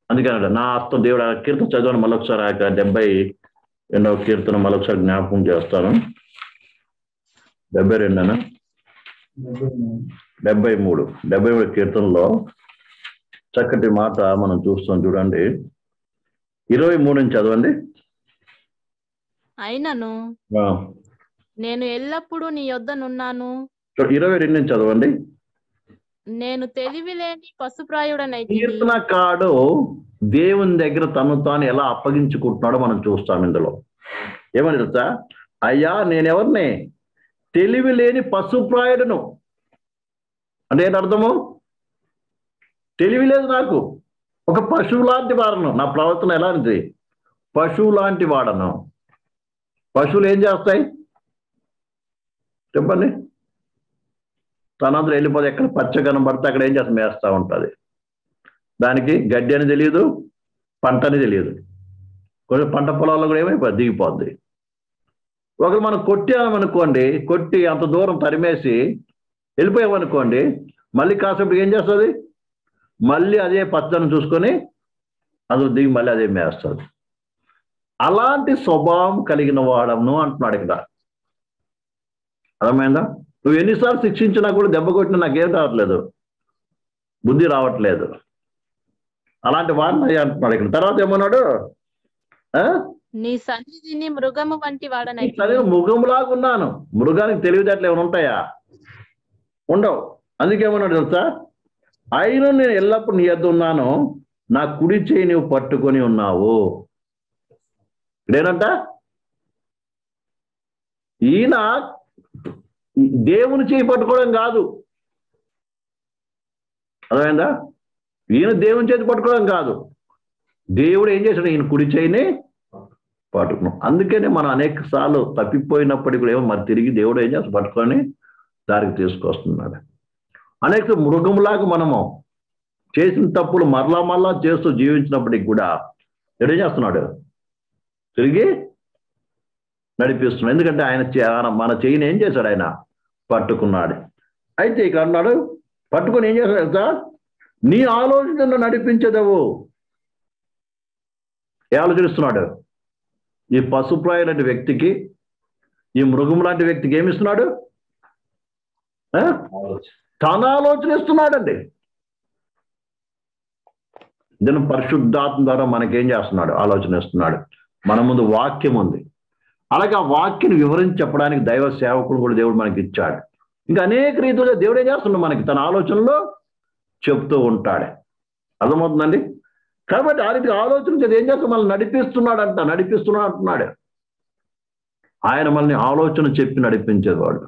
అందుకని నా హస్తం దేవుడు ఆ కీర్తన చదవని మళ్ళొకసారి ఆ యొక్క 72వ కీర్తన మళ్ళొకసారి జ్ఞాపకం చేస్తాను. 72 73 కీర్తనలో చక్కటి మాట మనం చూస్తాం చూడండి. 23 నుంచి చదవండి. అయినను నేను ఎల్లప్పుడూ నీ యొద్దనున్నాను. 22 నుంచి చదవండి. నేను తెలివి లేని పశుప్రాయుడనైతిని. కీర్తనకారుడు దేవుని దగ్గర తను తాను ఎలా అప్పగించుకుంటున్నాడో మనం చూస్తాం ఇందులో. ఏమని తెలుసా? అయ్యా నేనెవరిని? తెలివి లేని పశుప్రాయుడును. అంటే ఏంటి అర్థము? తెలివి లేదు నాకు, ఒక పశువు లాంటి వాడను. నా ప్రవర్తన ఎలాంటిది? పశువు లాంటి వాడను. పశువులు ఏం చేస్తాయి చెప్పండి? తనందరూ వెళ్ళిపోతే ఎక్కడ పచ్చ కనబడితే అక్కడ ఏం చేస్తాం? వేస్తూ ఉంటుంది. దానికి గడ్డి అని తెలియదు, పంట అని తెలియదు. కొంచెం పంట పొలాల్లో కూడా ఏమైపోద్ది, దిగిపోద్ది. ఒకరు మనం కొట్టామనుకోండి, కొట్టి అంత దూరం తరిమేసి వెళ్ళిపోయామనుకోండి, మళ్ళీ కాసేపు ఏం చేస్తుంది? మళ్ళీ అదే పచ్చని చూసుకొని అందులో దిగి మళ్ళీ అదే మేస్తుంది. అలాంటి స్వభావం కలిగిన వాడను అంటున్నాడు ఇక్కడ. అర్థమైందా? నువ్వు ఎన్నిసార్లు శిక్షించినా కూడా, దెబ్బ కొట్టినా నాకేం రావట్లేదు, బుద్ధి రావట్లేదు. అలాంటి వాడిని అంటున్నాడు ఇక్కడ. తర్వాత ఏమన్నాడు? నీ సన్నిధిని మృగము వంటి వాడనై. మృగములాగా ఉన్నాను. మృగానికి తెలివితేటలు ఏమైనా ఉంటాయా? ఉండవు. అందుకేమన్నాడు తెలుసా? అయినా నేను ఎల్లప్పుడు నీ యొద్ద ఉన్నాను, నా కుడి చేయి నువ్వు పట్టుకొని ఉన్నావు. ఇదేనంట ఈయన దేవుని చేయి పట్టుకోవడం కాదు. అర్థమైందా? ఈయన దేవుని చేతి పట్టుకోవడం కాదు. దేవుడు ఏం చేశాడు? ఈయన కుడి చేయిని పట్టుకున్నాం. అందుకనే మనం అనేక సార్లు తప్పిపోయినప్పటికీ కూడా ఏమో మరి తిరిగి దేవుడు ఏం చేస్తాడు? పట్టుకొని దారికి తీసుకొస్తున్నాడు. అనేక మృగములాగా మనము చేసిన తప్పులు మరలా చేస్తూ జీవించినప్పటికి కూడా ఏం చేస్తున్నాడు? తిరిగి నడిపిస్తున్నాడు. ఎందుకంటే ఆయన మన చెయ్యిని ఏం చేశాడు? ఆయన పట్టుకున్నాడు. అయితే ఇక అన్నాడు, పట్టుకొని ఏం చేశాడు తెలుసా? నీ ఆలోచనను నడిపించదవు. ఏ ఆలోచనిస్తున్నాడు? ఈ పశుప్రాయ లాంటి వ్యక్తికి, ఈ మృగం లాంటి వ్యక్తికి ఏమిస్తున్నాడు? తన ఆలోచన ఇస్తున్నాడండి. దీని పరిశుద్ధాత్మ ద్వారా మనకేం చేస్తున్నాడు? ఆలోచన ఇస్తున్నాడు. మన ముందు వాక్యం ఉంది. అలాగే ఆ వాక్యం వివరించి చెప్పడానికి దైవ సేవకులు కూడా దేవుడు మనకి ఇచ్చాడు. ఇంకా అనేక రీతిలో దేవుడు ఏం చేస్తున్నాడు? మనకి తన ఆలోచనలో చెప్తూ ఉంటాడు. అర్థమవుతుందండి? కాబట్టి ఆ రీతి ఆలోచన ఏం చేస్తాడు? మనల్ని నడిపిస్తున్నాడు అంటున్నాడు. ఆయన మనల్ని ఆలోచన చెప్పి నడిపించేవాడు.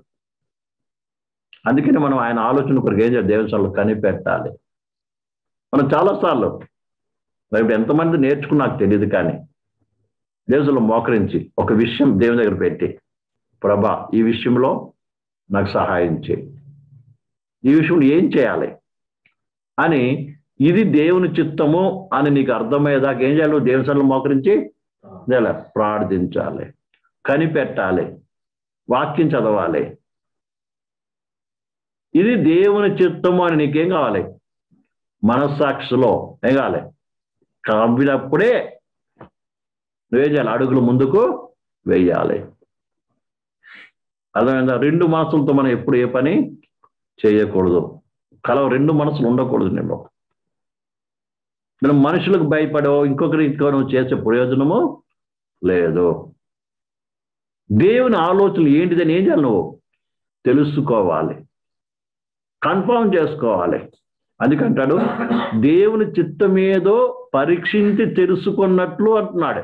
అందుకని మనం ఆయన ఆలోచన కొరకు ఏం చేయాలి? దేవుని సన్నిధిలో కనిపెట్టాలి. మనం చాలాసార్లు ఇప్పుడు ఎంతమంది నేర్చుకుని నాకు తెలియదు, కానీ దేవునిలో మోకరించి ఒక విషయం దేవుని దగ్గర పెట్టి, ప్రభా ఈ విషయంలో నాకు సహాయం చేయి, ఈ విషయంలో ఏం చేయాలి అని, ఇది దేవుని చిత్తము అని నీకు అర్థమయ్యేదాకా ఏం చేయాలి? దేవుని సన్నిధిలో మోకరించి ప్రార్థించాలి, కనిపెట్టాలి, వాక్యం చదవాలి. ఇది దేవుని చిత్తము అని నీకేం కావాలి? మనస్సాక్షిలో ఏం కావాలి? కవ్వినప్పుడే నువ్వేం చేయాలి? అడుగులు ముందుకు వెయ్యాలి. అర్థమైందా? 2 మనసులతో మనం ఎప్పుడు ఏ పని చేయకూడదు. రెండు మనసులు ఉండకూడదు. మనం మనుషులకు భయపడో ఇంకొకరి నువ్వు చేసే ప్రయోజనము లేదు. దేవుని ఆలోచనలు ఏంటిదని ఏం చేయాలి? నువ్వు తెలుసుకోవాలి, కన్ఫర్మ్ చేసుకోవాలి. అందుకంటాడు దేవుని చిత్తం ఏదో పరీక్షించి తెలుసుకున్నట్లు అంటున్నాడు.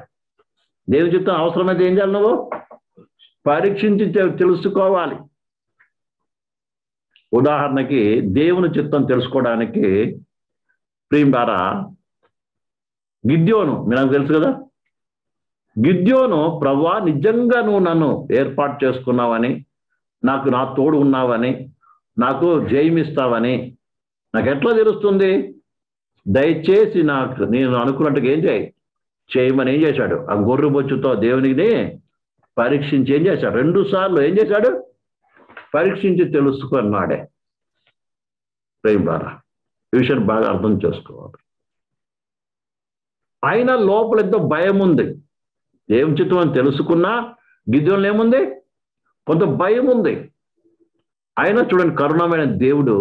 దేవుని చిత్తం అవసరమైతే ఏం చేయాలి? నువ్వు పరీక్షించి తెలుసుకోవాలి. ఉదాహరణకి దేవుని చిత్తం తెలుసుకోవడానికి ప్రియులారా, గిద్యోను నాకు తెలుసు కదా. గిద్యోను, ప్రభువా నిజంగా నువ్వు నన్ను ఏర్పాటు చేసుకున్నావని, నా తోడు ఉన్నావని, నాకు జయమిస్తావని నాకు ఎట్లా తెలుస్తుంది? దయచేసి నేను అనుకున్నట్టుగా ఏం చేయమని ఏం చేశాడు? ఆ గొర్రె బొచ్చుతో దేవునికి పరీక్షించి ఏం చేశాడు? 2 సార్లు ఏం చేశాడు? పరీక్షించి తెలుసుకున్నాడే. ప్రేమ ఈ విషయాన్ని బాగా అర్థం చేసుకోవాలి. అయినా లోపల ఎంతో భయం ఉంది. ఏం చిత్తం అని తెలుసుకున్నా గిద్యోనులో ఏముంది? కొంత భయం ఉంది. అయినా చూడండి, కరుణమైన దేవుడు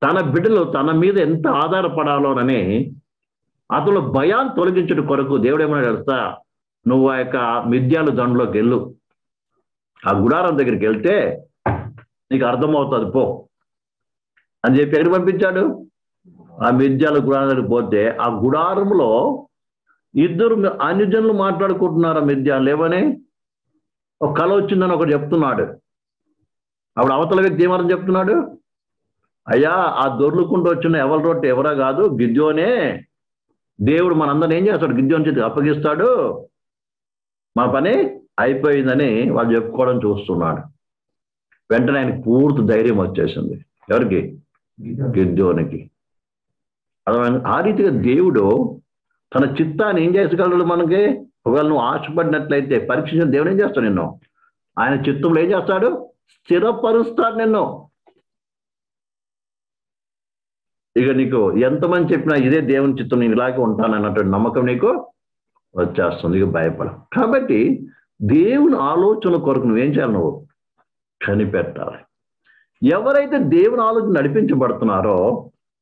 తన బిడ్డలు తన మీద ఎంత ఆధారపడాలోనని అతను భయాన్ని తొలగించడం కొరకు దేవుడు ఏమైనా తెలుసా, నువ్వు ఆ యొక్క మిద్యాలు దండలోకి వెళ్ళు, ఆ గుడారం దగ్గరికి వెళ్తే నీకు అర్థమవుతుంది పో అని చెప్పి ఎక్కడికి పంపించాడు? ఆ మిద్యాల గుడారం దగ్గరికి పోతే ఆ గుడారంలో ఇద్దరు అన్యజనులు మాట్లాడుకుంటున్నారు. ఆ మిద్యాలు లేవని ఒక కళ వచ్చిందని ఒకటి చెప్తున్నాడు. అప్పుడు అవతల వ్యక్తి ఏమని చెప్తున్నాడు? అయ్యా, ఆ దొర్లుకుంటూ వచ్చిన ఎవరి రొట్టె ఎవరా కాదు, గిద్యోనే. దేవుడు మనందరిని ఏం చేస్తాడు? గిద్యోని చేతికి అప్పగిస్తాడు, మా పని అయిపోయిందని వాళ్ళు చెప్పుకోవడం చూస్తున్నాడు. వెంటనే ఆయనకి పూర్తి ధైర్యం వచ్చేసింది. ఎవరికి? గిద్యోనికి. అర్థమైంది? ఆ రీతిగా దేవుడు తన చిత్తాన్ని ఏం చేసగలడు మనకి? ఒకవేళ నువ్వు ఆశపడినట్లయితే పరీక్షించిన దేవుడు ఏం చేస్తాడు? నిన్ను ఆయన చిత్తంలో ఏం చేస్తాడు? స్థిరపరుస్తాడు నిన్ను. ఇక నీకు ఎంతమంది చెప్పినా ఇదే దేవుని చిత్తం, నేను ఇలాగే ఉంటాను అన్నటువంటి నమ్మకం నీకు వచ్చేస్తుంది. ఇక భయపడ. కాబట్టి దేవుని ఆలోచన కొరకు నువ్వేం చేయాలి? నువ్వు కనిపెట్టాలి. ఎవరైతే దేవుని ఆలోచన నడిపించబడుతున్నారో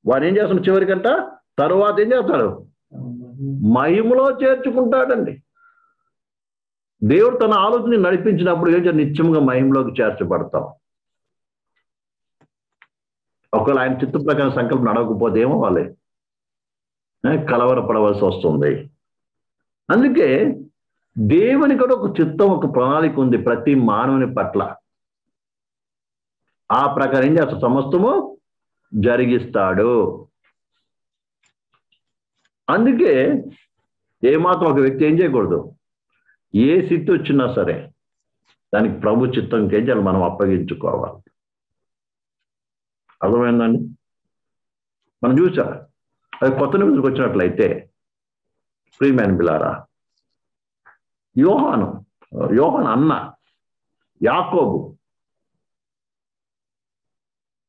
వారు ఏం చేస్తున్నారు? చివరికంట తరువాత ఏం చేస్తాడు? మహిమలో చేర్చుకుంటాడండి. దేవుడు తన ఆలోచన నడిపించినప్పుడు ఏం చేయాలి? నిత్యంగా మహిమలోకి చేర్చబడతాం. ఒకవేళ ఆయన చిత్త ప్రకారం సంకల్పం నడవకపోతే ఏమో వాళ్ళే కలవరపడవలసి వస్తుంది. అందుకే దేవుని కూడా ఒక చిత్తం, ఒక ప్రణాళిక ఉంది ప్రతి మానవుని పట్ల. ఆ ప్రకారం ఏం చేస్తాడు? సమస్తము జరిగిస్తాడు. అందుకే ఏమాత్రం ఒక వ్యక్తి ఏం చేయకూడదు, ఏ స్థితి వచ్చినా సరే దానికి ప్రభు చిత్తంకి ఏం చేయాలి? మనం అప్పగించుకోవాలి. అర్థమైందండి? మనం చూసా అది కొత్త నిమిషంకి వచ్చినట్లయితే ప్రియమైన బిలారా, యోహాను అన్న యాకోబు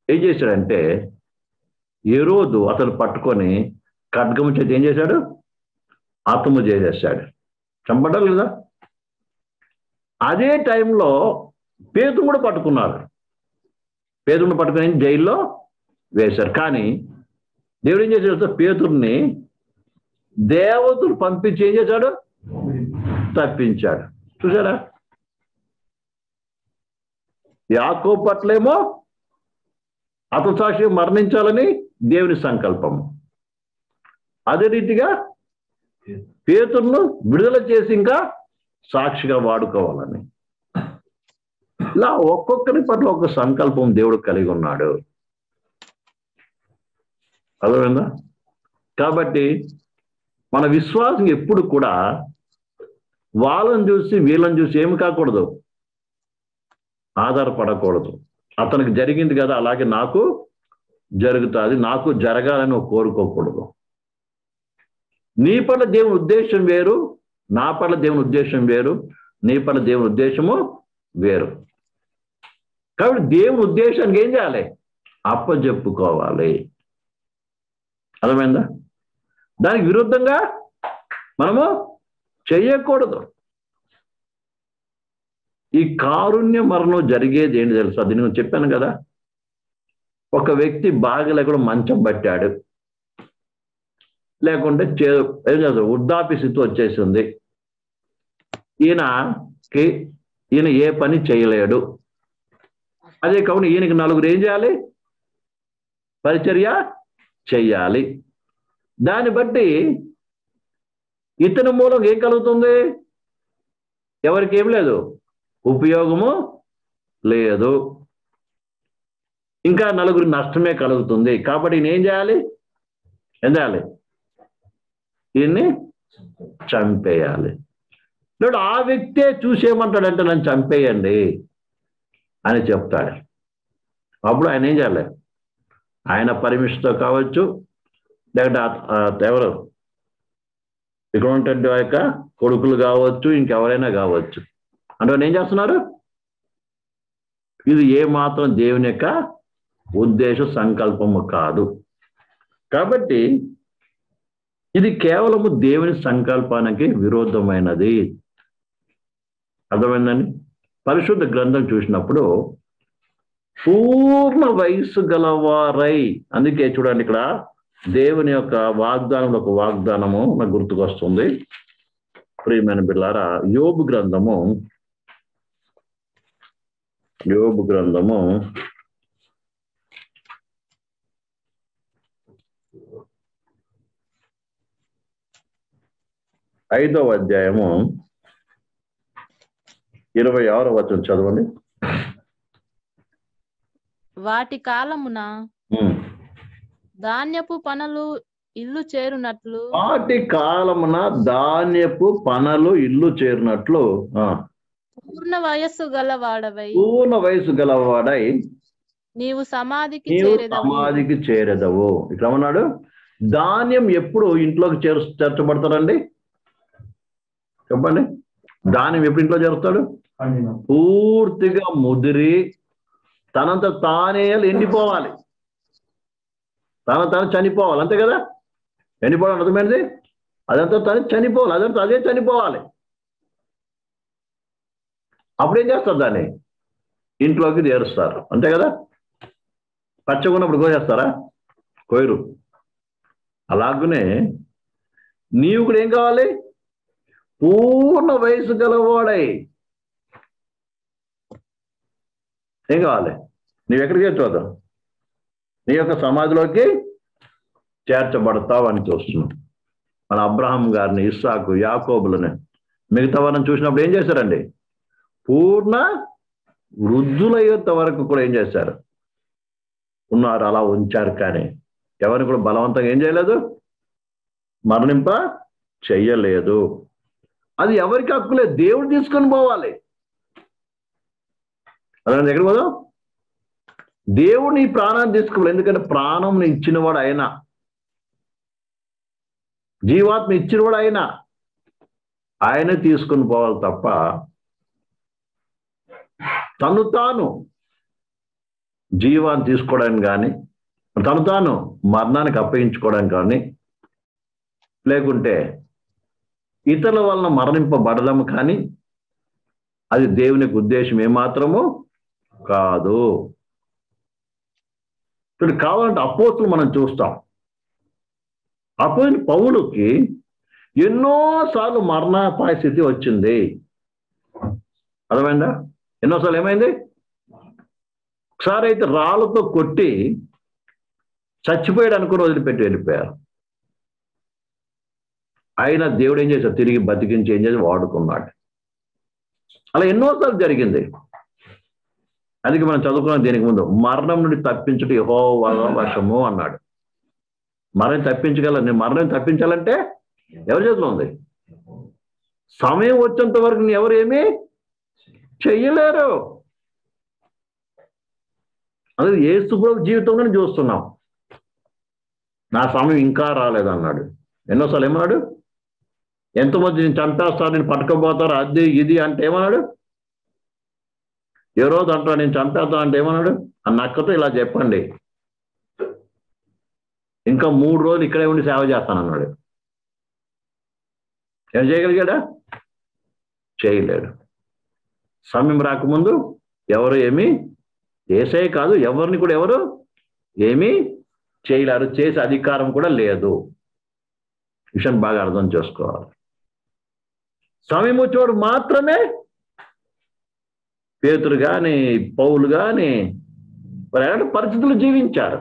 ఏం చేశాడంటే, హేరోదు అతను పట్టుకొని ఖడ్గము చేతి ఏం చేశాడు? హతము చేసేసాడు. చంపడం లేదా? అదే టైంలో పేతురుని కూడా పట్టుకున్నారు. పేతురుని పట్టుకొని జైల్లో వేశారు. కానీ దేవుడు ఏం చేశాడు? పేతురుని దేవతలు పంపించి ఏం చేశాడు? తప్పించాడు. చూసారా? యాకోబు పట్లేమో అతను సాక్షి మరణించాలని దేవుని సంకల్పము. అదే రీతిగా పేతురును విడుదల చేసి ఇంకా సాక్షిగా వాడుకోవాలని, ఇలా ఒక్కొక్కరి పట్ల ఒక సంకల్పం దేవుడు కలిగి ఉన్నాడు. అర్థమైందా? కాబట్టి మన విశ్వాసం ఎప్పుడు కూడా వాళ్ళని చూసి వీళ్ళని చూసి ఏమి కాకూడదు, ఆధారపడకూడదు. అతనికి జరిగింది కదా అలాగే నాకు జరుగుతుంది, నాకు జరగాలని కోరుకోకూడదు. నీ పట్ల దేవుని ఉద్దేశం వేరు, నా పట్ల దేవుని ఉద్దేశం వేరు, నీ పట్ల దేవుని ఉద్దేశము వేరు. కాబట్టి దేవుని ఉద్దేశానికి ఏం చేయాలి? అప్పజెప్పుకోవాలి. అర్థమైందా? దానికి విరుద్ధంగా మనము చెయ్యకూడదు. ఈ కారుణ్య మరణం జరిగేది ఏంటి తెలుసా? అది నేను చెప్పాను కదా, ఒక వ్యక్తి బాగలేకుండా మంచం పట్టాడు, లేకుంటే ఏం చేస్తాడు? వృద్ధాప్య స్థితి వచ్చేసింది. ఈయన ఏ పని చేయలేడు. అదే కావున ఈయనకి నలుగురు ఏం చేయాలి? పరిచర్య చెయ్యాలి. దాన్ని బట్టి ఇతని మూలం ఏం కలుగుతుంది? ఎవరికి ఏం లేదు, ఉపయోగము లేదు, ఇంకా నలుగురు నష్టమే కలుగుతుంది. కాబట్టి ఈయన ఏం చేయాలి? ఏం చేయాలి? ఈయన్ని చంపేయాలి. లేదు ఆ వ్యక్తే చూసేయమంటాడంటే నన్ను చంపేయండి అని చెప్తాడు. అప్పుడు ఆయన ఏం చేయాలి? ఆయన పర్మిషన్తో కావచ్చు, లేకపోతే ఎవరు ఇక్కడ ఉంటే యొక్క కొడుకులు కావచ్చు, ఇంకెవరైనా కావచ్చు. అంటే ఏం చేస్తున్నారు? ఇది ఏ మాత్రం దేవుని యొక్క ఉద్దేశ సంకల్పము కాదు. కాబట్టి ఇది కేవలము దేవుని సంకల్పానికి విరోధమైనది. అర్థమైందండి? పరిశుద్ధ గ్రంథం చూసినప్పుడు పూర్ణ వయస్సు గలవారై, అందుకే చూడండి ఇక్కడ దేవుని యొక్క వాగ్దానం, ఒక వాగ్దానము నాకు గుర్తుకొస్తుంది. ప్రియమైన బిడ్డలారా, యోబు గ్రంథము 5వ అధ్యాయము 26వ వచనం చదవండి. వాటి కాలమున ధాన్యపు పనలు ఇల్లు చేరునట్లు, వాటి కాలమున ధాన్యపు పనలు ఇల్లు చేరినట్లు పూర్ణ వయస్సు గలవాడవై నీవు సమాధికి చేరదవు. ఇక్కడ ఏమన్నాడు? ధాన్యం ఎప్పుడు ఇంట్లోకి చేర్చబడతారండి? చెప్పండి. ధాన్యం ఎప్పుడు ఇంట్లో చేరుస్తాడు? పూర్తిగా ముదిరి తనంత తానే ఎండిపోవాలి, తాను చనిపోవాలి. అంతే కదా? ఎండిపోవడం అర్థమైనది. అదంతా తను చనిపోవాలి, అదంతా అదే చనిపోవాలి. అప్పుడేం చేస్తారు? దాన్ని ఇంట్లోకి చేరుస్తారు. అంతే కదా? పచ్చగా ఉన్నప్పుడు కోసేస్తారా? కోయరు. అలాగనే నీవు కూడా ఏం కావాలి? పూర్ణ వయసు గలవాడై ఏం కావాలి? నీవు ఎక్కడికి చేర్చవద్దు, నీ యొక్క సమాధిలోకి చేర్చబడతావు అని చూస్తున్నాం. మన అబ్రహాం గారిని, ఇస్సాకు, యాకోబులని, మిగతా వారిని చూసినప్పుడు ఏం చేశారండి? పూర్ణ వృద్ధులయ్యేంత వరకు కూడా ఏం చేశారు? ఉన్నారు, అలా ఉంచారు. కానీ ఎవరిని కూడా బలవంతంగా ఏం చేయలేదు, మరణింప చెయ్యలేదు. అది ఎవరికి హక్కులే, దేవుడు తీసుకొని పోవాలి. అదే ఎక్కడికి పోదాం? దేవుడు ఈ ప్రాణాన్ని తీసుకోవాలి. ఎందుకంటే ప్రాణం ఇచ్చినవాడు ఆయన, జీవాత్మ ఇచ్చినవాడు ఆయన, ఆయనే తీసుకొని పోవాలి తప్ప తను తాను జీవాన్ని తీసుకోవడానికి కానీ, తను తాను మరణానికి అప్పగించుకోవడానికి కానీ, లేకుంటే ఇతరుల వలన మరణింపబడదాము కానీ అది దేవునికి ఉద్దేశం ఏమాత్రము కాదు. ఇప్పుడు కావాలంటే అపోస్తులు మనం చూస్తాం. అపోస్తులు పౌలుకి ఎన్నోసార్లు మరణాపాయ స్థితి వచ్చింది. అర్థమైందా? ఎన్నోసార్లు ఏమైంది? ఒకసారి అయితే రాళ్ళతో కొట్టి చచ్చిపోయాడు అనుకుని వదిలిపెట్టి వెళ్ళిపోయారు. అయినా దేవుడు ఏం చేశాడు? తిరిగి బతికించి ఏం చేసి వాడుకున్నాడు. అలా ఎన్నోసార్లు జరిగింది. అందుకే మనం చదువుకున్నాం దీనికి ముందు, మరణం నుండి తప్పించుట యెహోవా వశము అన్నాడు. మరణం తప్పించగల, నేను మరణం తప్పించాలంటే ఎవరి చేతిలో ఉంది? సమయం వచ్చేంత వరకు నీ ఎవరు ఏమీ చెయ్యలేరు. అదే యేసు ప్రభు జీవితంలోనే చూస్తున్నాం. నా సమయం ఇంకా రాలేదన్నాడు. ఎన్నోసార్లు ఏమన్నాడు? ఎంతమంది నేను చంపేస్తాను, నేను పట్టుకోబోతారు, అది ఇది అంటే ఏమన్నాడు? ఏ రోజు అంటాడు నేను చంపేస్తాను అంటే ఏమన్నాడు? అన్న అక్కతో ఇలా చెప్పండి, ఇంకా 3 రోజులు ఇక్కడే ఉండి సేవ చేస్తాను అన్నాడు. ఏం చేయగలిగాడా? చేయలేడు. సమయం రాకముందు ఎవరు ఏమీ, యేసే కాదు ఎవరిని కూడా ఎవరు ఏమీ చేయలేరు. చేసే అధికారం కూడా లేదు. విషయం బాగా అర్థం చేసుకోవాలి. సమయం వచ్చేవాడు మాత్రమే పేతురు కానీ, పౌలు కానీ వారు ఎలాంటి పరిస్థితులు జీవించారు.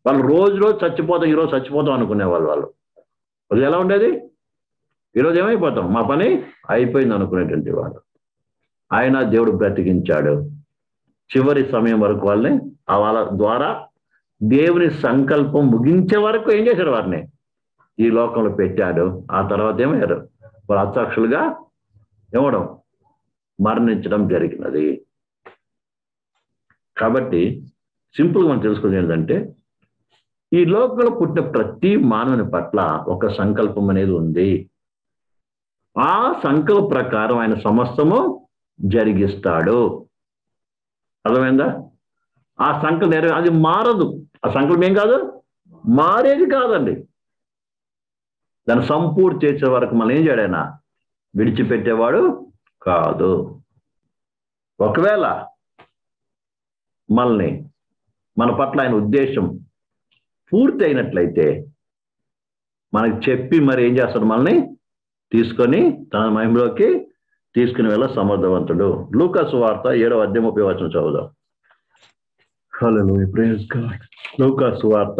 వాళ్ళు రోజు చచ్చిపోతాం, ఈరోజు చచ్చిపోతాం అనుకునేవాళ్ళు. వాళ్ళు ఎలా ఉండేది? ఈరోజు ఏమైపోతాం, మా పని అయిపోయింది అనుకునేటువంటి వాళ్ళు. ఆయన దేవుడు బ్రతికించాడు. చివరి సమయం వరకు వాళ్ళని వాళ్ళ ద్వారా దేవుని సంకల్పం ముగించే వరకు ఏం చేశాడు? వారిని ఈ లోకంలో పెట్టాడు. ఆ తర్వాత ఏమయ్యారు? వాళ్ళు అసాక్షులుగా ఇవ్వడం, మరణించడం జరిగినది. కాబట్టి సింపుల్గా మనం తెలుసుకునేది ఏంటంటే, ఈ లోకంలో పుట్టిన ప్రతి మానవుని పట్ల ఒక సంకల్పం అనేది ఉంది. ఆ సంకల్ప ప్రకారం ఆయన సమస్తము జరిగిస్తాడు. అర్థమైందా? ఆ సంకల్పం అది మారదు. ఆ సంకల్పం ఏం కాదు, మారేది కాదండి. దాన్ని సంపూర్తి చేసే వరకు మనం ఏం చేయడైనా విడిచిపెట్టేవాడు కాదు. ఒకవేళ మనల్ని మన పట్ల ఆయన ఉద్దేశం పూర్తి అయినట్లయితే మనకి చెప్పి మరి ఏం చేస్తాడు, మనల్ని తీసుకొని తన మహిమలోకి తీసుకుని వెళ్ళ సమర్థవంతుడు. లూకా సువార్త 7వ అధ్యాయం 30వ వచనం చదువుదాం. హల్లెలూయా, ప్రైజ్ గాడ్. లూకా సువార్త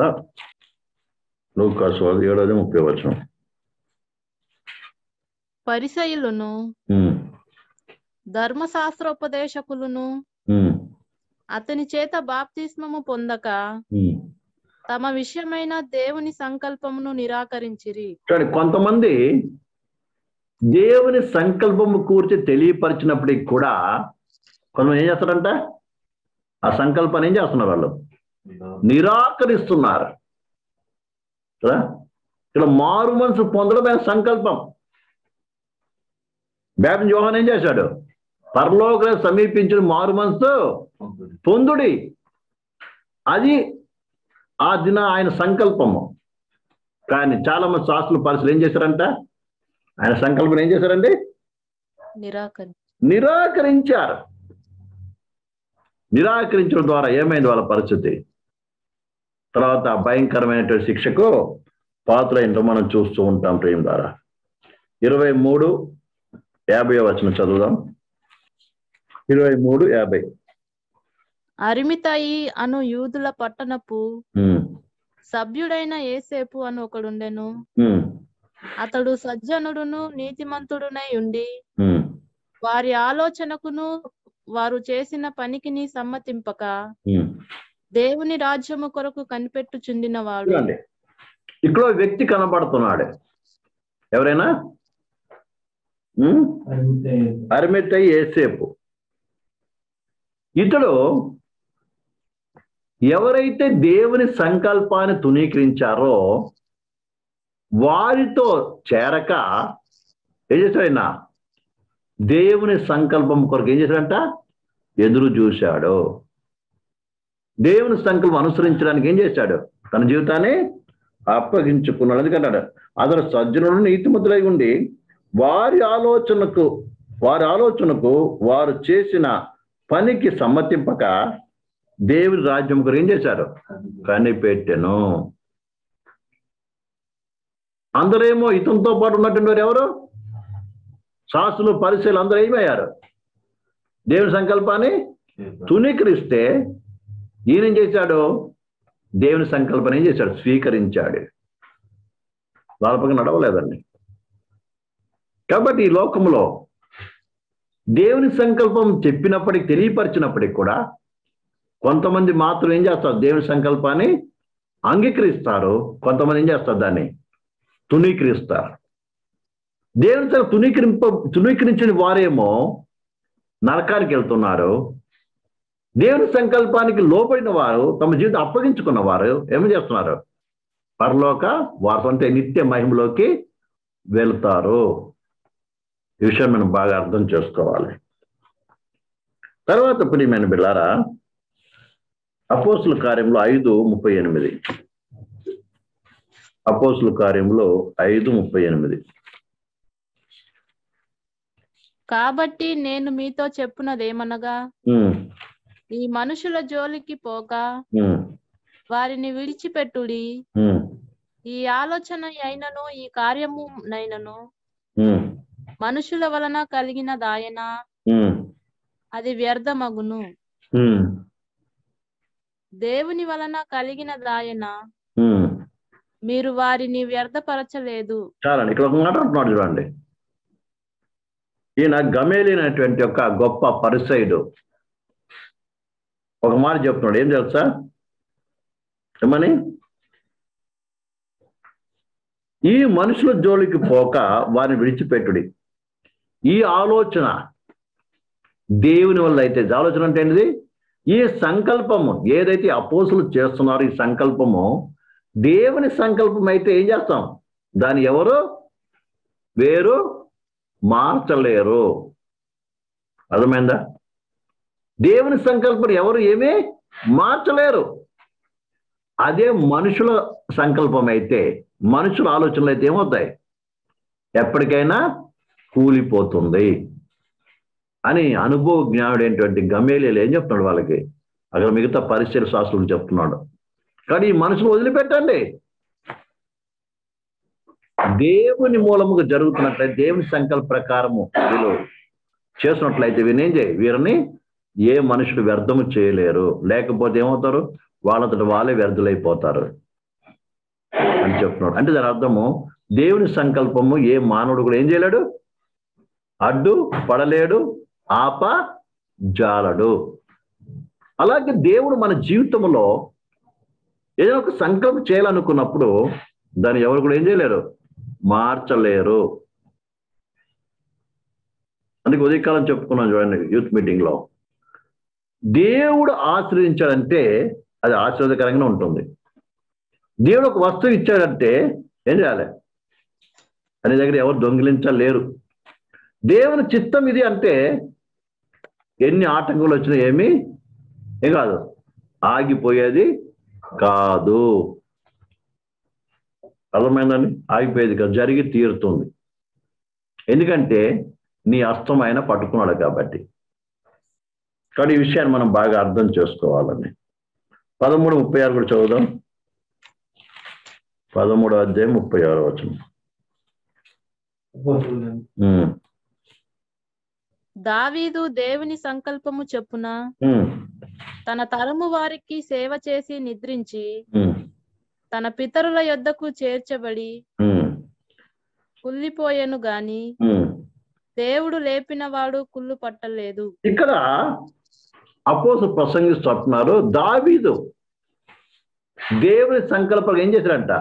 7వ అధ్యాయం 30వ వచనం. పరిసయ్యులను ధర్మశాస్త్రోపదేశకులను అతని చేత బాప్తిస్మము పొందక తమ విషయమైన దేవుని సంకల్పమును నిరాకరించిరి. కొంతమంది దేవుని సంకల్పము కూర్చి తెలియపరిచినప్పటికి కూడా కొంతమంది ఏం చేస్తారంట, ఆ సంకల్పాన్ని ఏం చేస్తున్నారు, వాళ్ళు నిరాకరిస్తున్నారు. ఇక్కడ మారు మనసు పొందడమైన సంకల్పం. బాప్తిస్మం యోహాను ఏం చేశాడు, పరలోకం సమీపించిన మారు మనసు పొందుడి. అది ఆ దిన ఆయన సంకల్పము. కానీ చాలా మంది శాస్త్రులు పరిస్థితులు ఏం చేశారంట, ఆయన సంకల్పం ఏం చేశారండి, నిరాకరించారు. నిరాకరించడం ద్వారా ఏమైంది వాళ్ళ పరిస్థితి? తర్వాత భయంకరమైనటువంటి శిక్షకు పాత్రైన మనం చూస్తూ ఉంటాం. ప్రేమ ద్వారా 23:50 వచనం చదువుదాం. 23:50. అరిమితయి అను యూదుల పట్టణపు సభ్యుడైన యేసేపు అని ఒకడుండెను. అతడు సజ్జనుడును నీతిమంతుడునై ఉండి వారి ఆలోచనకును వారు చేసిన పనికిని సమ్మతింపక దేవుని రాజ్యము కొరకు కనిపెట్టుచుండినవాడు. ఇక్కడ వ్యక్తి కనబడుతున్నాడు. ఎవరైనా? అరిమితయి యేసేపు. ఇతడు ఎవరైతే దేవుని సంకల్పాన్ని తునీకరించారో వారితో చేరక ఏం చేశాడైనా దేవుని సంకల్పం కొరకు ఏం చేశాడంట, ఎదురు చూశాడు. దేవుని సంకల్పం అనుసరించడానికి ఏం చేశాడు, తన జీవితాన్ని అప్పగించుకున్నాడు. ఎందుకంటాడు, అతడు సజ్జనుడు నీతిమంతులై ఉండి వారి ఆలోచనకు వారు చేసిన పనికి సమ్మతింపక దేవుని రాజ్యం కొరకు ఏం చేశారు, కనిపెట్టెను. అందరేమో ఇతనితో పాటు ఉన్నటువంటి వారు ఎవరు, శాస్త్రులు పరిశీలు అందరూ ఏమయ్యారు, దేవుని సంకల్పాన్ని తునీకరిస్తే ఈయన చేశాడు, దేవుని సంకల్పాన్ని ఏం చేశాడు, స్వీకరించాడు. దానిపైన నడవలేదండి. కాబట్టి ఈ లోకంలో దేవుని సంకల్పం చెప్పినప్పటికీ తెలియపరిచినప్పటికి కూడా కొంతమంది మాత్రం ఏం చేస్తారు, దేవుని సంకల్పాన్ని అంగీకరిస్తారు. కొంతమంది ఏం చేస్తారు, దాన్ని తునీకరిస్తారు. దేవుని తునీకరించిన వారేమో నరకానికి వెళ్తున్నారు. దేవుని సంకల్పానికి లోబడిన వారు, తమ జీవితం అప్పగించుకున్న వారు ఏమి చేస్తున్నారు, పరలోక వారు అంటే నిత్య మహిమలోకి వెళ్తారు. ఈ విషయం మనం బాగా అర్థం చేసుకోవాలి. తర్వాత ప్రియమైన బిడ్డలారా, అపోస్తుల కార్యంలో 5:38. అపోస్తుల కార్యంలో 5:38. కాబట్టి నేను మీతో చెప్పున్నదేమనగా ఈ మనుషుల జోలికి పోక వారిని విడిచిపెట్టుడి. ఈ ఆలోచన అయినను ఈ కార్యము నైనను మనుషుల వలన కలిగిన దాయన అది వ్యర్థమగును. దేవుని వలన కలిగిన దాయన మీరు వారిని వ్యర్థపరచలేదు. చాలండి. ఇక్కడ ఒక మాట అంటున్నాడు చూడండి. ఈయన గమేలినటువంటి ఒక గొప్ప పరిసయుడు ఒక మాట చెప్తున్నాడు. ఏం తెలుసా, ఏమని? ఈ మనుషుల జోలికి పోక వారిని విడిచిపెట్టుడి. ఈ ఆలోచన దేవుని వల్ల అయితే, ఆలోచన అంటే ఏంటిది, ఈ సంకల్పము ఏదైతే అపోస్తులు చేస్తున్నారో ఈ సంకల్పము దేవుని సంకల్పం అయితే ఏం చేస్తాం, దాన్ని ఎవరు వేరు మార్చలేరు. అర్థమైందా? దేవుని సంకల్పం ఎవరు ఏమీ మార్చలేరు. అదే మనుషుల సంకల్పం అయితే, మనుషుల ఆలోచనలు అయితే ఏమవుతాయి? ఎప్పటికైనా కూలిపోతుంది అని అనుభవ జ్ఞానుడైనటువంటి గమేలియలు ఏం చెప్తున్నాడు వాళ్ళకి? అక్కడ మిగతా పరిసర శాస్త్రులు చెప్తున్నాడు. కానీ ఈ మనుషులు వదిలిపెట్టండి. దేవుని మూలముగా జరుగుతున్నట్లయితే, దేవుని సంకల్ప ప్రకారము వీళ్ళు చేసినట్లయితే వీరిని ఏ మనుషుడు వ్యర్థము చేయలేరు. లేకపోతే ఏమవుతారు? వాళ్ళతో వాళ్ళే వ్యర్థులైపోతారు అని చెప్తున్నాడు. అంటే దాని అర్థము, దేవుని సంకల్పము ఏ మానవుడు కూడా ఏం చేయలేడు, అడ్డు పడలేడు, ఆప జాలడు. అలాగే దేవుడు మన జీవితంలో ఏదైనా ఒక సంకల్పం చేయాలనుకున్నప్పుడు దాన్ని ఎవరు కూడా ఏం చేయలేరు, మార్చలేరు. అందుకే ఉదయకాలం చెప్పుకున్నాం చూడండి యూత్ మీటింగ్ లో, దేవుడు ఆశ్రయించాడంటే అది ఆశీర్వాదకరంగా ఉంటుంది. దేవుడు ఒక వస్తువు ఇచ్చాడంటే ఏం చేయాలి? అని దగ్గర ఎవరు దొంగిలించలేరు. దేవుని చిత్తం ఇది అంటే ఎన్ని ఆటంకాలు వచ్చినా ఏం కాదు, ఆగిపోయేది కాదు. అర్థమైందండి? ఆగిపోయేది కాదు, జరిగి తీరుతుంది. ఎందుకంటే నీ హస్తం ఆయన పట్టుకున్నాడు కాబట్టి. కానీ ఈ విషయాన్ని మనం బాగా అర్థం చేసుకోవాలని 13:36 కూడా చదువుదాం. 13వ అధ్యాయం 36వ వచనం. దావీదు దేవుని సంకల్పము చొప్పున తన తరము వారికి సేవ చేసి నిద్రించి తన పితరుల యొద్దకు చేర్చబడి కుళ్ళిపోయెను గాని దేవుడు లేపిన వాడు కుళ్ళు పట్టలేదు. ఇక్కడ అపోస్తలులు ప్రసంగిస్తున్నారు, దావీదు దేవుని సంకల్పం ఏం చేశాడంట?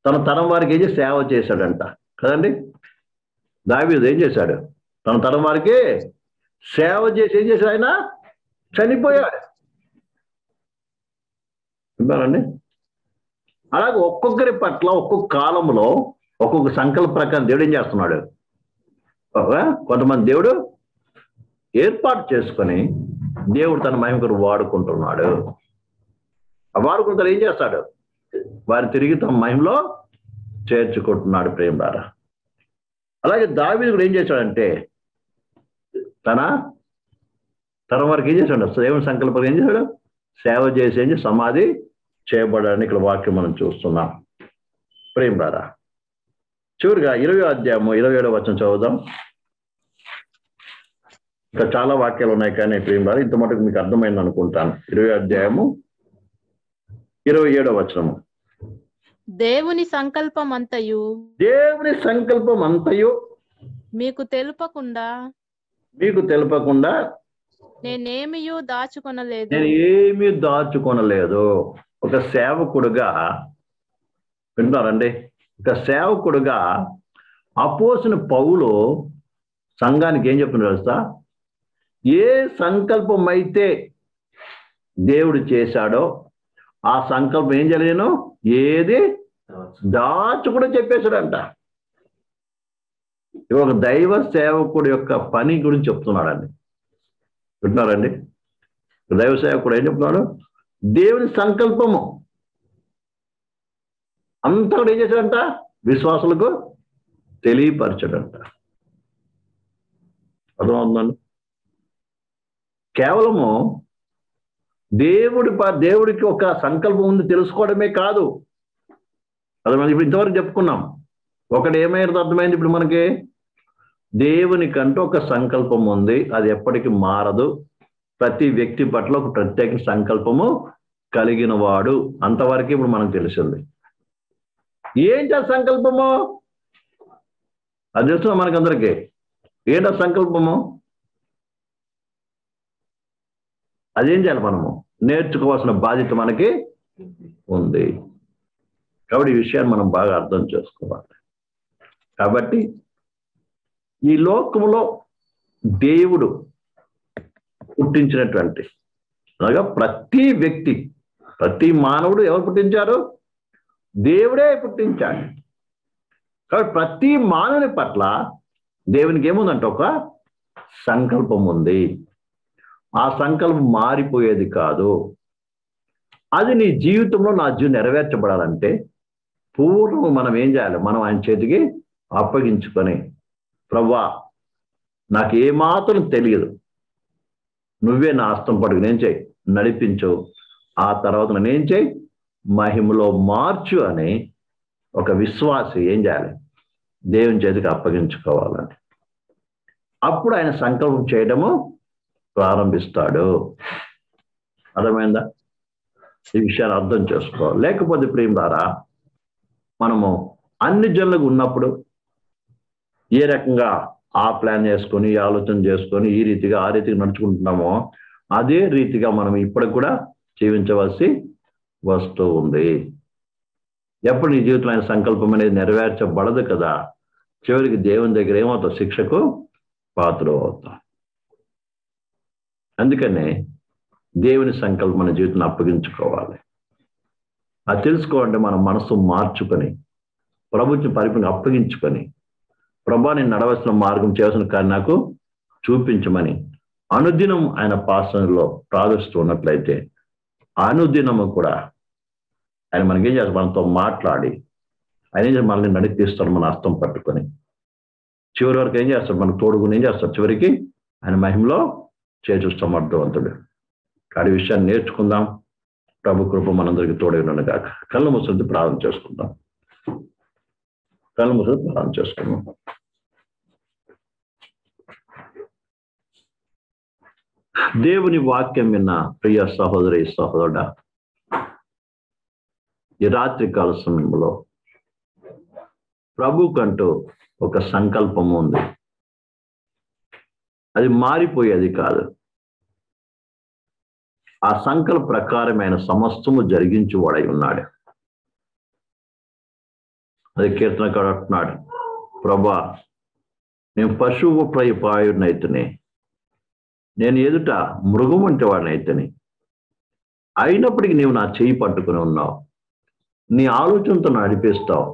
తన తరం వారికి ఏం చేసి సేవ చేశాడంట కదండి. దావీదు ఏం చేశాడు? తన తరం వారికి సేవ చేసి ఏం చేశాడు? ఆయన చనిపోయాడు. విన్నారండి? అలాగే ఒక్కొక్కరి పట్ల ఒక్కొక్క కాలంలో ఒక్కొక్క సంకల్ప ప్రకారం దేవుడు ఏం చేస్తున్నాడు? కొంతమంది దేవుడు ఏర్పాటు చేసుకొని దేవుడు తన మహిమ కొరకు వాడుకుంటున్నాడు. ఆ వాడుకుంటారు ఏం చేస్తాడు? వారు తిరిగి తమ మహిమలో చేర్చుకుంటున్నాడు ప్రేమలారా. అలాగే దావీదు కూడా ఏం చేశాడంటే తన తరం వారికి ఏం చేశాడు? దేవుని సంకల్పం ఏం చేశాడు? సేవ చేసి సమాధి చేయబడాలని ఇక్కడ వాక్యం మనం చూస్తున్నాం ప్రేమలారా. చివరిగా 20వ అధ్యాయము 27వ వచనం చదువుదాం. ఇంకా చాలా వాక్యాలు ఉన్నాయి కానీ ప్రేమలారా ఇంత మటుకు మీకు అర్థమైంది అనుకుంటాను. 20వ అధ్యాయము 27వ వచనము. దేవుని సంకల్పం అంతయు మీకు తెలుపకుండా నేనేమీ దాచుకొనలేదు. ఒక సేవకుడుగా వింటున్నారండి, ఒక సేవకుడుగా అపోస్తలుడైన పౌలు సంఘానికి ఏం చెప్తున్నాడు తెలుసా? ఏ సంకల్పం అయితే దేవుడు చేశాడో ఆ సంకల్పం ఏం చేయలేను, ఏది దాచు కూడా చెప్పేశాడంట. ఒక దైవ సేవకుడు యొక్క పని గురించి చెప్తున్నాడండి. వింటున్నారండి? దైవ సేవకుడు ఏం చెప్తున్నాడు? దేవుని సంకల్పము అంతా కూడా ఏం చేశాడంట? విశ్వాసులకు తెలియపరచడంట. అర్థమవుతుందండి? కేవలము దేవుడికి ఒక సంకల్పం ఉంది తెలుసుకోవడమే కాదు. అర్థమైంది? ఇప్పుడు ఇంతవరకు చెప్పుకున్నాం. ఒకటి ఏమైనా అర్థమైంది ఇప్పుడు మనకి, దేవునికంటూ ఒక సంకల్పం ఉంది, అది ఎప్పటికీ మారదు. ప్రతి వ్యక్తి పట్ల ఒక ప్రత్యేక సంకల్పము కలిగిన వాడు. అంతవరకు ఇప్పుడు మనకు తెలిసింది. ఏంటి ఆ సంకల్పము? అది తెలుస్తున్నా మనకందరికీ. ఏంటి ఆ సంకల్పము? అదేం చేయాలి? మనము నేర్చుకోవాల్సిన బాధ్యత మనకి ఉంది. కాబట్టి ఈ విషయాన్ని మనం బాగా అర్థం చేసుకోవాలి. కాబట్టి ఈ లోకంలో దేవుడు పుట్టించినటువంటి అనగా ప్రతి వ్యక్తి, ప్రతి మానవుడు ఎవరు పుట్టించారు? దేవుడే పుట్టించాడు. కాబట్టి ప్రతి మానవుని పట్ల దేవునికి ఏముందంటే ఒక సంకల్పం ఉంది. ఆ సంకల్పం మారిపోయేది కాదు. అది నీ జీవితంలో నా జీవితం నెరవేర్చబడాలంటే పూర్వం మనం ఏం చేయాలి? మనం ఆయన చేతికి అప్పగించుకొని, ప్రభువా నాకు ఏమాత్రం తెలియదు, నువ్వే నా హస్తం పట్టుకుని ఏం చేయి, నడిపించు, ఆ తర్వాత నేనేం చేయి, మహిమలో మార్చు అని ఒక విశ్వాసి ఏం చేయాలి? దేవుని చేతికి అప్పగించుకోవాలని. అప్పుడు ఆయన సంకల్పం చేయడము ప్రారంభిస్తాడు. అర్థమైందా? ఈ విషయాన్ని అర్థం చేసుకోవాలి. లేకపోతే ప్రియులారా, మనము అన్ని జనులకు ఉన్నప్పుడు ఏ రకంగా ఆ ప్లాన్ చేసుకొని, ఈ ఆలోచన చేసుకొని, ఈ రీతిగా ఆ రీతిగా నడుచుకుంటున్నామో అదే రీతిగా మనం ఇప్పటికి కూడా జీవించవలసి వస్తూ ఉంది. ఎప్పుడు నీ జీవితంలో ఆయన సంకల్పం అనేది నెరవేర్చబడదు కదా, చివరికి దేవుని దగ్గర ఏమవుతావు? శిక్షకు పాత్ర అవుతాం. అందుకనే దేవుని సంకల్పం మన జీవితాన్ని అప్పగించుకోవాలి. అది తెలుసుకోవాలంటే మన మనసు మార్చుకొని, ప్రభుత్వం పరిపూర్ణంగా అప్పగించుకొని, ప్రభా నేను నడవలసిన మార్గం చేసిన కానీ నాకు చూపించమని అనుదినం ఆయన పాసనలో ప్రార్థిస్తూ ఉన్నట్లయితే అనుదినము కూడా ఆయన మనకేం చేస్తాడు? మనతో మాట్లాడి ఆయన మనల్ని నడిపిస్తాడు. మన హస్తం పట్టుకొని చివరి వరకు ఏం చేస్తాడు? మనకు తోడుకుని ఏం చేస్తాడు? చివరికి ఆయన మహిమలో చేర్చు సమర్థవంతుడు. కాడి విషయాన్ని నేర్చుకుందాం. ప్రభు కృప మనందరికీ తోడైనను గాక. కళ్ళు మూసుకొని ప్రార్థన చేసుకుందాం. కళ్ళు మూసుకొని ప్రార్థన చేసుకుందాం. దేవుని వాక్యం విన్న ప్రియ సహోదరి సహోదరుడా, ఈ రాత్రి కాల సమయంలో ప్రభుకంటూ ఒక సంకల్పం ఉంది. అది మారిపోయేది కాదు. ఆ సంకల్ప ప్రకారమైన సమస్తము జరిగించువాడై ఉన్నాడు. అది కీర్తనకాడు అంటున్నాడు, ప్రభా నేను పశువు ప్రాయుడినైతేనే, నేను ఎదుట మృగం వంటి వాడినైతేనే, అయినప్పటికీ నీవు నా చేయి పట్టుకుని ఉన్నావు, నీ ఆలోచనతో నడిపిస్తావు,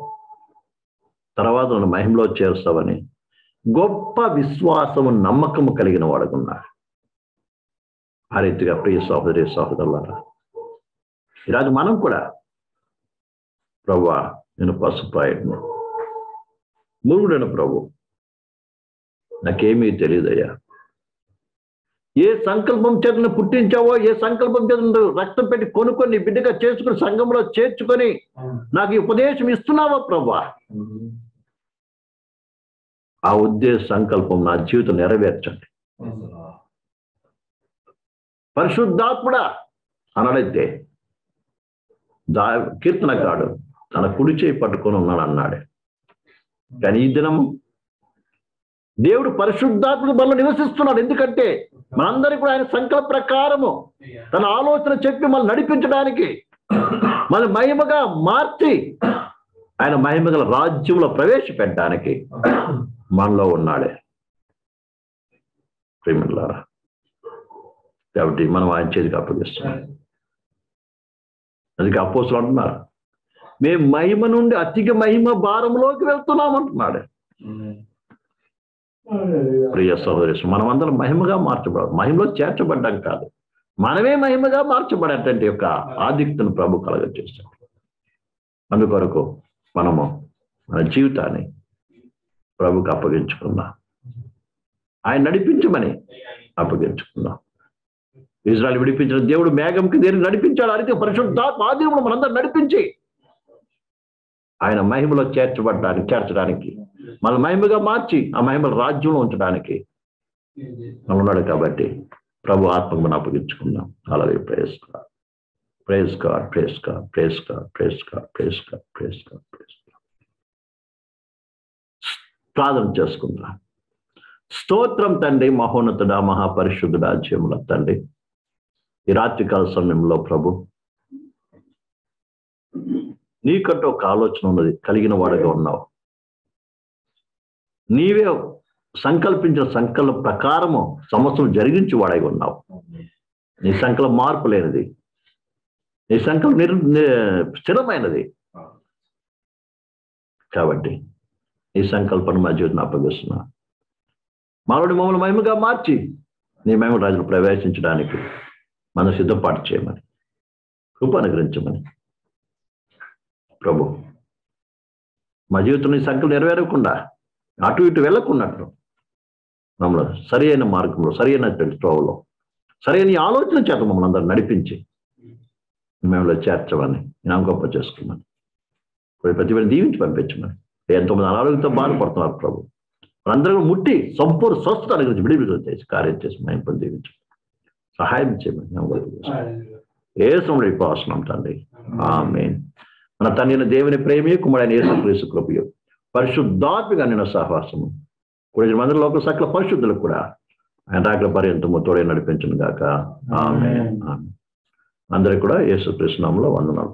తర్వాత నన్ను మహిమలో చేరుస్తావని గొప్ప విశ్వాసము నమ్మకము కలిగిన వాడుకున్నాడు. ఆ రీతిగా ప్రియ సహోదరి సహోదరులారా, ఈరోజు మనం కూడా ప్రభువా నేను పశుప్రాయుడిని, మూఢుడైన ప్రభు, నాకేమీ తెలియదయ్యా, ఏ సంకల్పం చేతను పుట్టించావో, ఏ సంకల్పం చేత రక్తం పెట్టి కొనుక్కొని బిడ్డగా చేసుకుని సంఘంలో చేర్చుకొని నాకు ఈ ఉపదేశం ఇస్తున్నావా ప్రభా, ఆ ఉద్దేశ సంకల్పం నా జీవితం నెరవేర్చండి. పరిశుద్ధాత్ముడా అన్నాడైతే కీర్తనకాడు తన కుడి చేయి పట్టుకొని ఉన్నాడు అన్నాడే. కానీ ఈ దినము దేవుడు పరిశుద్ధాత్ముడు మనలో నివసిస్తున్నాడు. ఎందుకంటే మనందరికీ కూడా ఆయన సంకల్ప ప్రకారము తన ఆలోచన చెప్పి మనం నడిపించడానికి, మన మహిమగా మార్చి ఆయన మహిమగల రాజ్యంలో ప్రవేశపెట్టడానికి మనలో ఉన్నాడే ప్రేమిలారా. కాబట్టి మనం ఆయన చేతికి అప్పగిస్తున్నాం. అందుకే అపోస్తలులు అంటున్నారు, మేము మహిమ నుండి అధిక మహిమ భారంలోకి వెళ్తున్నాం అంటున్నాడు. ప్రియ సహోదరి, మనమందరం మహిమగా మార్చబడాలి. మహిమలో చేర్చబడ్డాం కాదు, మనమే మహిమగా మార్చబడేటువంటి యొక్క ఆధిక్యతను ప్రభు కలగచేస్తాం. అందుకొరకు మనము మన జీవితాన్ని ప్రభుకి అప్పగించుకుందాం. ఆయన నడిపించమని అప్పగించుకుందాం. ఇజ్రాయెల్ విడిపించిన దేవుడు మేఘంకి దేనికి నడిపించాడు, ఆ రీతి పరిశుద్ధాత్మ ఆదిలో మనందరూ నడిపించి ఆయన మహిమలో చేర్చడానికి మన మహిమగా మార్చి ఆ మహిమల రాజ్యంలో ఉంచడానికి మనం ఉన్నాడు. కాబట్టి ప్రభు ఆత్మకు మనం అప్పగించుకుందాం. అలాగే praise God, praise God, praise God, praise God, praise God, praise God, praise God, praise God. ప్రార్థన చేసుకుందాం. స్తోత్రం తండ్రి, మహోన్నతుడా, మహాపరిశుద్ధుడా, జీవముల తండ్రి, ఈ రాత్రికాల సమయంలో ప్రభు నీకంటూ ఒక ఆలోచన ఉన్నది, కలిగిన వాడుగా ఉన్నావు. నీవే సంకల్పించిన సంకల్ప ప్రకారము సంవత్సరం జరిగించి వాడగా ఉన్నావు. నీ సంకల్పం మార్పు లేనిది, నీ సంకల్పం స్థిరమైనది. కాబట్టి ఈ సంకల్పాన్ని మా జీవితం అప్పగిస్తున్నా. మానవుడి మమ్మల్ని మహిమగా మార్చి నీ మహిమ రాజులు ప్రవేశించడానికి మనం సిద్ధపాటు చేయమని కృప అనుగ్రహించమని ప్రభు మా జీవితంలో ఈ సంఖ్యలు నెరవేరకుండా అటు ఇటు వెళ్ళకున్నట్లు మమ్మల్ని సరి అయిన మార్గంలో సరి అయిన త్రోవలో సరైన ఆలోచన చేత మమ్మల్ని అందరూ నడిపించి మేము చేర్చమని నేను గొప్ప చేసుకోమని ప్రతి వేళ దీవించి పంపించమని ఎంతోమంది అనారోగ్యంతో బాధపడుతున్నారు ప్రభు అందరూ ముట్టి సంపూర్ణ స్వస్థత గురించి విడివిడుదల చేసి కార్యం చేసి మేము దీవించు సహాయం చేయమని ఏ సమయంలో ఇప్పుడు అవసరం తండ్రి ఆమేన్. మన తండ్రి దేవుని ప్రేమే కుమారుడైన యేసుక్రీస్తు కృపయు పరిశుద్ధాత్మగా నిన్న సహవాసము కొన్ని మంది లోక సకల పరిశుద్ధులకు కూడా ఆయన రాకడ పర్యంతము తోడే నడిపించును గాక ఆమేన్. అందరికీ కూడా యేసుక్రీస్తు నామములో వందనాలు.